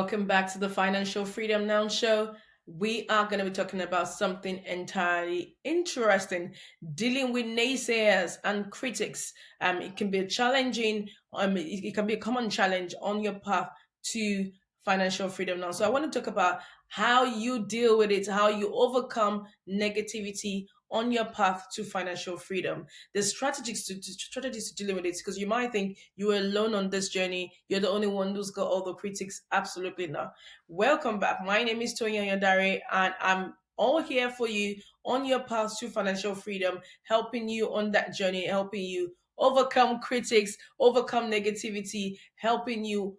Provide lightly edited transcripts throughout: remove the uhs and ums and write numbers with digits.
Welcome back to the Financial Freedom Now show. We are going to be talking about something entirely interesting, dealing with naysayers and critics. It can be a challenging, it can be a common challenge on your path to financial freedom now. So I want to talk about how you deal with it, how you overcome negativity on your path to financial freedom. The strategies to dealing with it, because you might think you're alone on this journey. You're the only one who's got all the critics. Absolutely not. Welcome back. My name is Tonya Yandare, and I'm all here for you on your path to financial freedom, helping you on that journey, helping you overcome critics, overcome negativity, helping you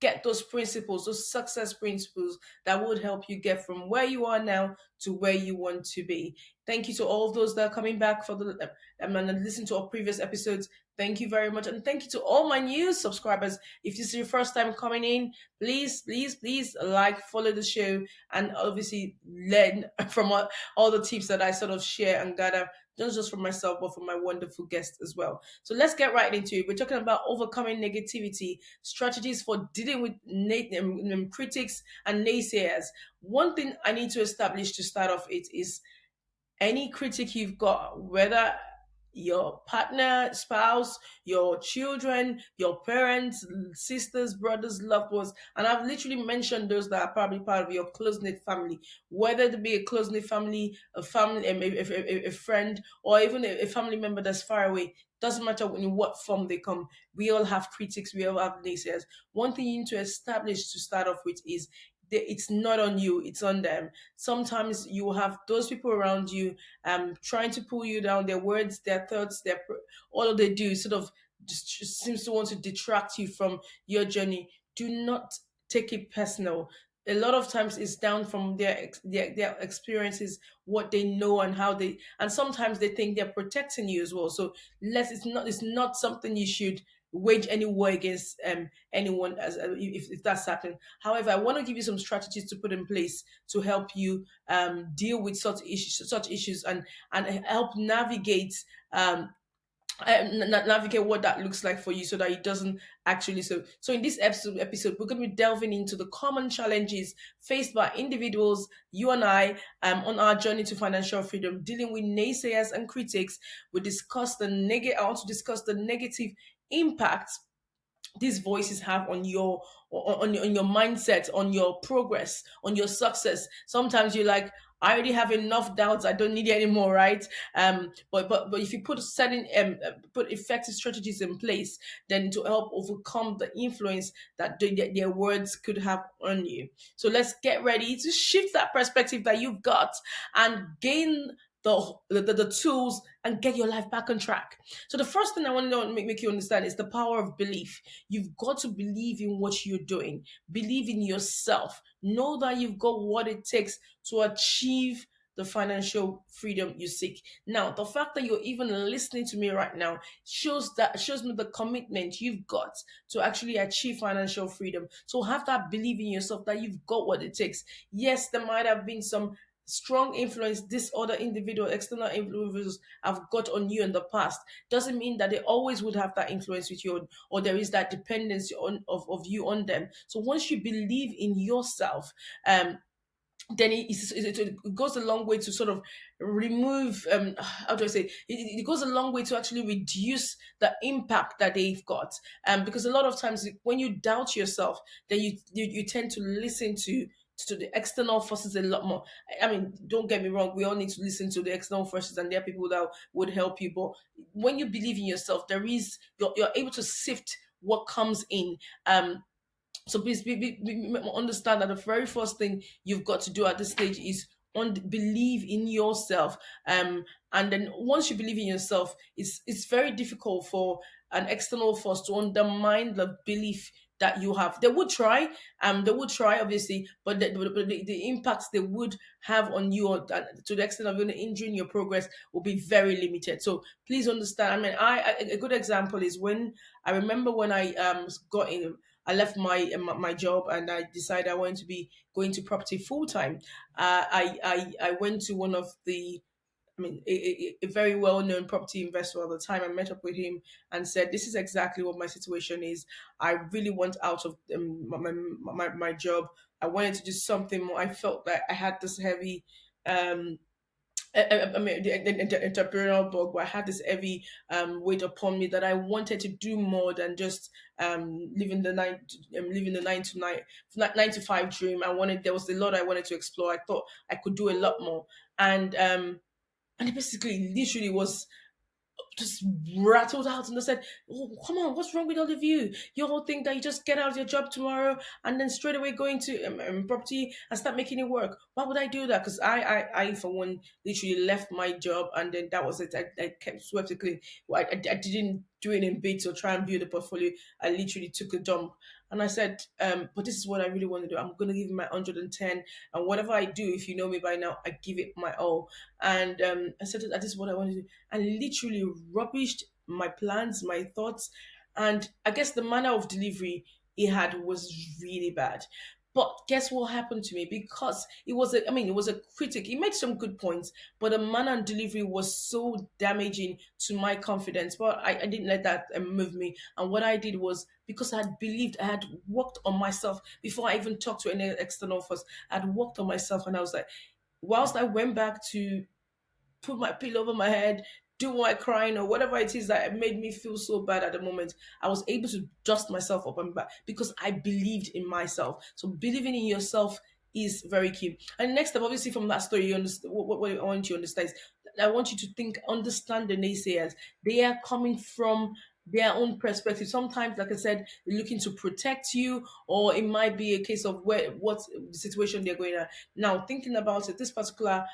get those principles, those success principles that would help you get from where you are now to where you want to be. Thank you to all of those that are coming back for the and listen to our previous episodes. Thank you very much, and thank you to all my new subscribers. If this is your first time coming in, please like, follow the show, and obviously learn from all the tips that I sort of share and gather, not just from myself but from my wonderful guests as well. So let's get right into it. We're talking about overcoming negativity, strategies for dealing with critics and naysayers. One thing I need to establish to start off it is any critic you've got, whether your partner, spouse, your children, your parents, sisters, brothers, loved ones, and I've literally mentioned those that are probably part of your close knit family, whether it be a close knit family, a family, a friend, or even a family member that's far away. Doesn't matter in what form they come. We all have critics. We all have naysayers. One thing you need to establish to start off with is it's not on you, it's on them. Sometimes you have those people around you trying to pull you down, their words, their thoughts, all they do sort of just seems to want to detract you from your journey. Do not take it personal. A lot of times it's down from their experiences, what they know, and how they, and sometimes they think they're protecting you as well. So it's not something you should wage any war against anyone as if that's happening. However, I want to give you some strategies to put in place to help you deal with such issues, and help um, navigate what that looks like for you, so that it doesn't actually. So in this episode we're going to be delving into the common challenges faced by individuals, you and I, on our journey to financial freedom, dealing with naysayers and critics. I want to discuss the negative impact these voices have on your mindset, on your progress, on your success. Sometimes you're like, I already have enough doubts, I don't need it anymore, right? But if you put effective strategies in place, then to help overcome the influence that their words could have on you. So let's get ready to shift that perspective that you've got and gain the tools and get your life back on track. So the first thing I want to make you understand is the power of belief. You've got to believe in what you're doing. Believe in yourself. Know that you've got what it takes to achieve the financial freedom you seek. Now, the fact that you're even listening to me right now shows me the commitment you've got to actually achieve financial freedom. So have that belief in yourself that you've got what it takes. Yes, there might have been some strong influence this other individual, external influences have got on you in the past. Doesn't mean that they always would have that influence with you, or there is that dependency of you on them. So once you believe in yourself, then it goes a long way to sort of remove, how do I say, it goes a long way to actually reduce the impact that they've got. Because a lot of times when you doubt yourself, then you tend to listen to the external forces a lot more. I mean, don't get me wrong, we all need to listen to the external forces, and there are people that would help you. But when you believe in yourself, you're able to sift what comes in. So please understand that the very first thing you've got to do at this stage is believe in yourself. And then once you believe in yourself, it's very difficult for an external force to undermine the belief that you have. They would try obviously, but the impacts they would have on you, or to the extent of injuring your progress, will be very limited. So please understand. I mean, a good example is when I remember when I left my job and I decided I wanted to be going to property full time. I went to one of the I mean, a very well-known property investor at the time. I met up with him and said, "This is exactly what my situation is. I really want out of my job. I wanted to do something more. I felt that I had this heavy um, I mean, the entrepreneurial bug where I had this heavy weight upon me that I wanted to do more than just living the 9 to 5 dream. I wanted there was a lot I wanted to explore. I thought I could do a lot more, and it basically literally was just rattled out and I said, "Oh, come on, what's wrong with all of you? You all think that you just get out of your job tomorrow and then straight away go into property and start making it work? Why would I do that?" Because I, for one, literally left my job and then that was it. I kept swept it clean. I didn't do it in bits or try and build a portfolio. I literally took a dump. And I said, but this is what I really want to do. I'm going to give it my 110. And whatever I do, if you know me by now, I give it my all. And I said, that is what I want to do, and literally rubbished my plans, my thoughts, and I guess the manner of delivery he had was really bad. But guess what happened to me? Because it was a critic. He made some good points, but the manner and delivery was so damaging to my confidence. But I didn't let that move me. And what I did was, because I had believed, I had worked on myself before I even talked to any external force. I had worked on myself, and I was like, whilst I went back to put my pillow over my head, do my crying or whatever it is that made me feel so bad at the moment, I was able to dust myself up and back because I believed in myself. So believing in yourself is very key. And next step, obviously, from that story, you understand what I want you to understand is I want you to think, understand the naysayers. They are coming from their own perspective. Sometimes, like I said, they're looking to protect you, or it might be a case of where what the situation they're going at. Now, thinking about it, this particular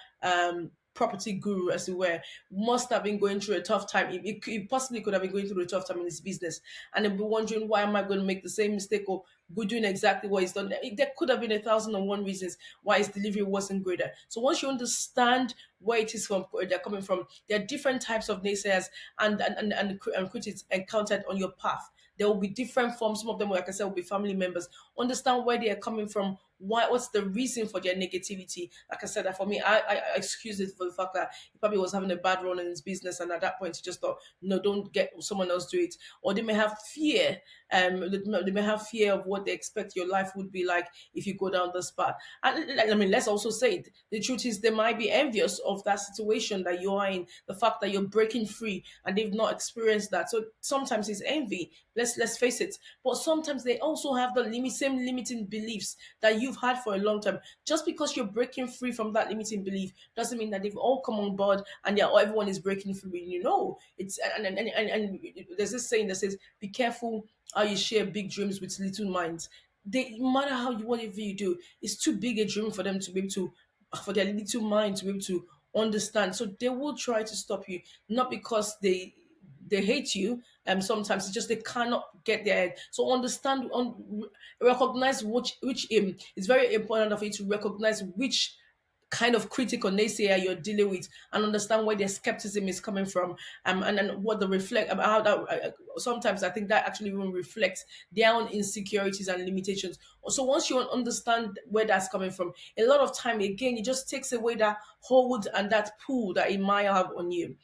property guru, as it were, must have been going through a tough time. It possibly could have been going through a tough time in his business, and they'll be wondering, why am I going to make the same mistake or go doing exactly what he's done? There could have been 1,001 reasons why his delivery wasn't greater. So once you understand where it is from, where they're coming from, there are different types of naysayers and critics encountered on your path. There will be different forms. Some of them, like I said, will be family members. Understand where they are coming from. What's the reason for their negativity? Like I said, that for me, I excuse it for the fact that he probably was having a bad run in his business, and at that point, he just thought, no, don't get someone else do it. Or they may have fear. They may have fear of what they expect your life would be like if you go down this path. And I mean, let's also say it. The truth is, they might be envious of that situation that you are in, the fact that you're breaking free, and they've not experienced that. So sometimes it's envy. Let's face it. But sometimes they also have the same limiting beliefs that you've had for a long time. Just because you're breaking free from that limiting belief doesn't mean that they've all come on board and everyone is breaking free. You know, it's and there's this saying that says, "Be careful how you share big dreams with little minds." They, no matter how you whatever you do, it's too big a dream for them to be able to, for their little mind to be able to understand. So they will try to stop you, not because they hate you. Sometimes it's just they cannot get their head. So understand, recognize which it's very important for you to recognize which kind of critic or naysayer you're dealing with, and understand where their skepticism is coming from, and then what the reflect about how that sometimes I think that actually even reflects their own insecurities and limitations. So once you understand where that's coming from, a lot of time again it just takes away that hold and that pull that it might have on you.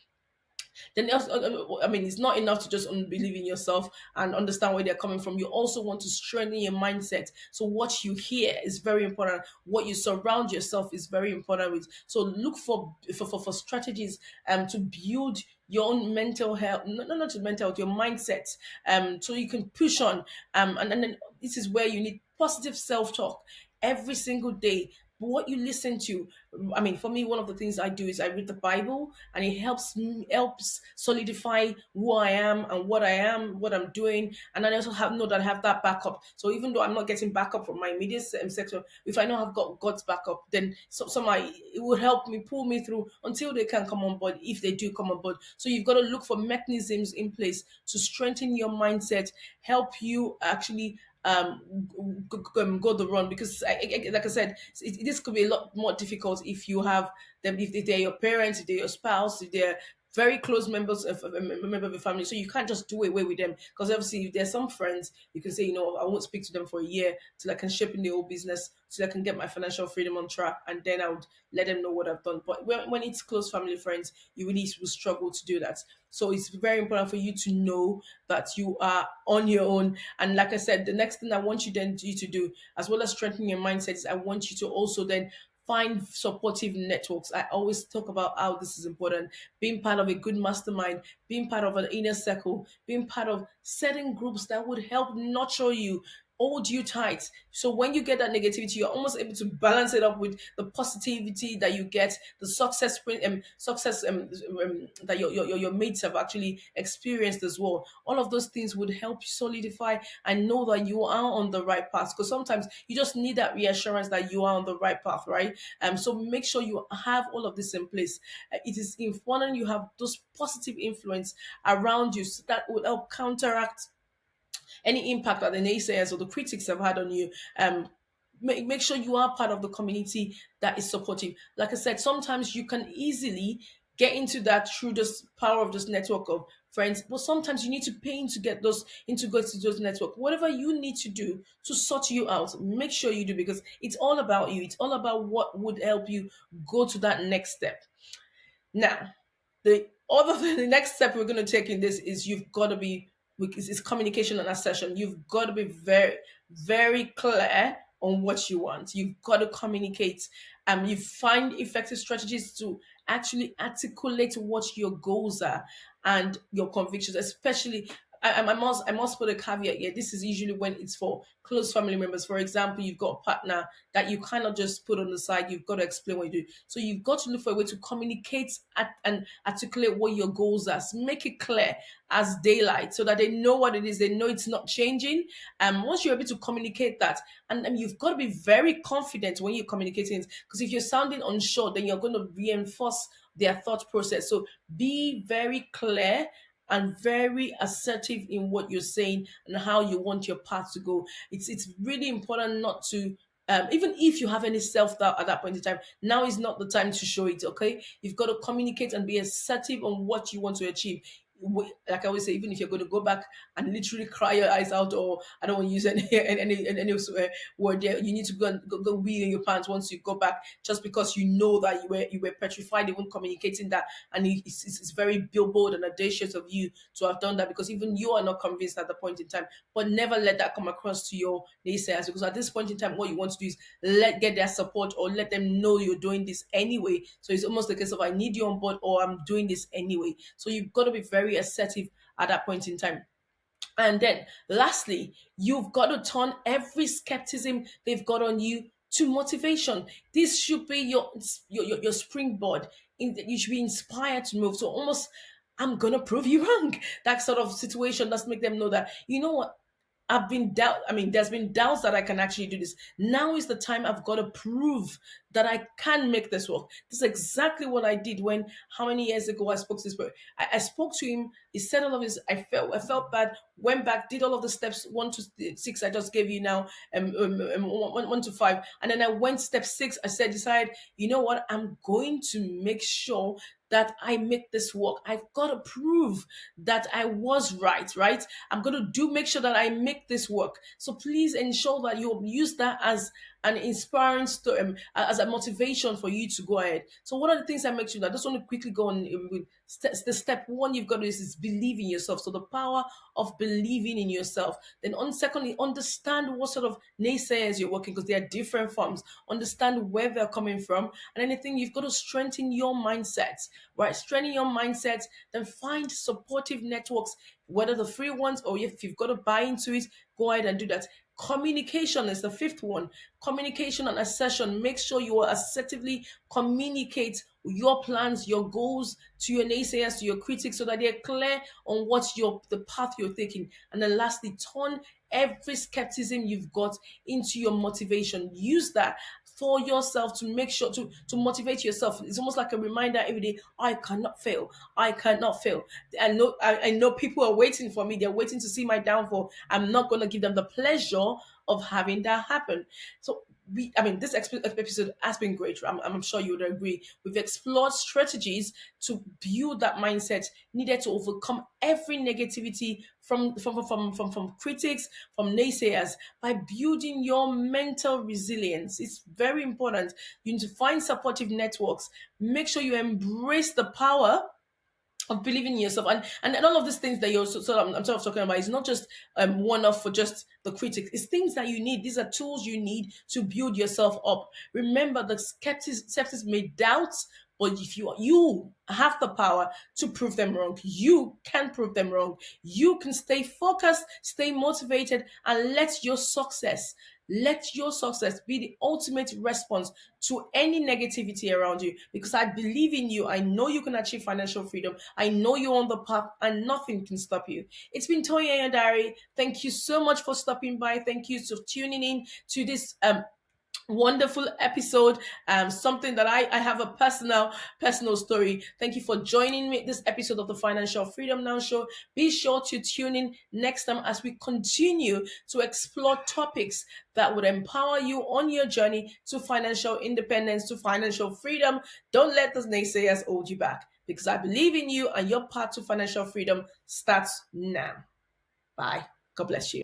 Then also, I mean, it's not enough to just believe in yourself and understand where they're coming from. You also want to strengthen your mindset. So what you hear is very important. What you surround yourself is very important with. So look for strategies to build your own mental health, not just mental health, your mindset, so you can push on. And then this is where you need positive self-talk every single day. What you listen to, I mean, for me, one of the things I do is I read the Bible, and it helps solidify who I am and what I am, what I'm doing, and I also know that I have that backup. So even though I'm not getting backup from my immediate sector, if I know I've got God's backup, then somehow it will help me pull me through until they can come on board, if they do come on board. So you've got to look for mechanisms in place to strengthen your mindset, help you actually go the run, because like I said, this could be a lot more difficult if you have them, if they're your parents, if they're your spouse, if they're very close members of a member of the family. So you can't just do away with them, because obviously if there's some friends, you can say, I won't speak to them for a year till I can shape in the whole business, till I can get my financial freedom on track, and then I would let them know what I've done. But when it's close family friends, you really will struggle to do that. So it's very important for you to know that you are on your own. And like I said, the next thing I want you to do, as well as strengthening your mindset, is I want you to also then find supportive networks. I always talk about how this is important. Being part of a good mastermind, being part of an inner circle, being part of certain groups that would help nurture you, hold you tight. So when you get that negativity, you're almost able to balance it up with the positivity that you get, the success that your mates have actually experienced as well. All of those things would help you solidify and know that you are on the right path. Because sometimes you just need that reassurance that you are on the right path, right? So make sure you have all of this in place. It is important you have those positive influence around you, so that will help counteract any impact that the naysayers or the critics have had on you. Make sure you are part of the community that is supportive. Like I said, sometimes you can easily get into that through this power of this network of friends, but sometimes you need to pay in to get those into go to those network. Whatever you need to do to sort you out, make sure you do, because it's all about you. It's all about what would help you go to that next step. Now, the next step we're going to take in this is you've got to be is communication and assertion. You've got to be very, very clear on what you want. You've got to communicate. You find effective strategies to actually articulate what your goals are and your convictions, especially. I must put a caveat here. This is usually when it's for close family members. For example, you've got a partner that you cannot just put on the side. You've got to explain what you do. So you've got to look for a way to communicate and articulate what your goals are. So make it clear as daylight, so that they know what it is. They know it's not changing. Once you're able to communicate that, and you've got to be very confident when you're communicating, because if you're sounding unsure, then you're going to reinforce their thought process. So be very clear and very assertive in what you're saying and how you want your path to go. It's really important not to even if you have any self doubt at that point in time, now is not the time to show it. Okay, you've got to communicate and be assertive on what you want to achieve. Like I always say, even if you're going to go back and literally cry your eyes out, or I don't want to use any word there, you need to go wee in your pants once you go back, just because you know that you were petrified even communicating that, and it's very billboard and audacious of you to have done that, because even you are not convinced at the point in time. But never let that come across to your naysayers, because at this point in time, what you want to do is get their support, or let them know you're doing this anyway. So it's almost the case of, I need you on board, or I'm doing this anyway. So you've got to be very assertive at that point in time. And then lastly, you've got to turn every skepticism they've got on you to motivation. This should be your springboard. You should be inspired to move. So almost, I'm gonna prove you wrong. That sort of situation does make them know that, you know what, there's been doubts that I can actually do this. Now is the time I've got to prove that I can make this work. This is exactly what I did when, how many years ago I spoke to this boy. I spoke to him. He said all of his. I felt bad. Went back, did all of the steps 1 to 6 I just gave you now, 1 to 5, and then I went step 6. I said, decide. You know what? I'm going to make sure that I make this work. I've got to prove that I was right, right? I'm going to make sure that I make this work. So please ensure that you use that as an inspiring story, as a motivation for you to go ahead. So what are the things that make you that? I just want to quickly go on with the step one you've got to do is believe in yourself. So the power of believing in yourself. Then secondly, understand what sort of naysayers you're working, because there are different forms. Understand where they're coming from. And anything, you've got to strengthen your mindset, right? Strengthen your mindset, then find supportive networks, whether the free ones or if you've got to buy into it, go ahead and do that. Communication is the fifth one. Communication and assertion. Make sure you assertively communicate your plans, your goals to your naysayers, to your critics, so that they're clear on the path you're taking. And then lastly, turn every skepticism you've got into your motivation. Use that for yourself to make sure to motivate yourself. It's almost like a reminder every day. I cannot fail. I cannot fail. I know people are waiting for me. They're waiting to see my downfall. I'm not going to give them the pleasure of having that happen. So this episode has been great. I'm sure you would agree. We've explored strategies to build that mindset needed to overcome every negativity from critics, from naysayers, by building your mental resilience. It's very important. You need to find supportive networks. Make sure you embrace the power of believing in yourself, and all of these things that I'm sort of talking about is not just one off for just the critics. It's things that you need. These are tools you need to build yourself up. Remember, the skeptics may doubt, but if you have the power to prove them wrong, you can prove them wrong. You can stay focused, stay motivated, and let your success be the ultimate response to any negativity around you, because I believe in you. I know you can achieve financial freedom. I know you're on the path and nothing can stop you. It's been Toya and your diary. Thank you so much for stopping by. Thank you for tuning in to this wonderful episode. Something that I have a personal story. Thank you for joining me this episode of the Financial Freedom Now show. Be sure to tune in next time as we continue to explore topics that would empower you on your journey to financial independence, to financial freedom. Don't let the naysayers hold you back, because I believe in you and your path to financial freedom starts now. Bye. God bless you.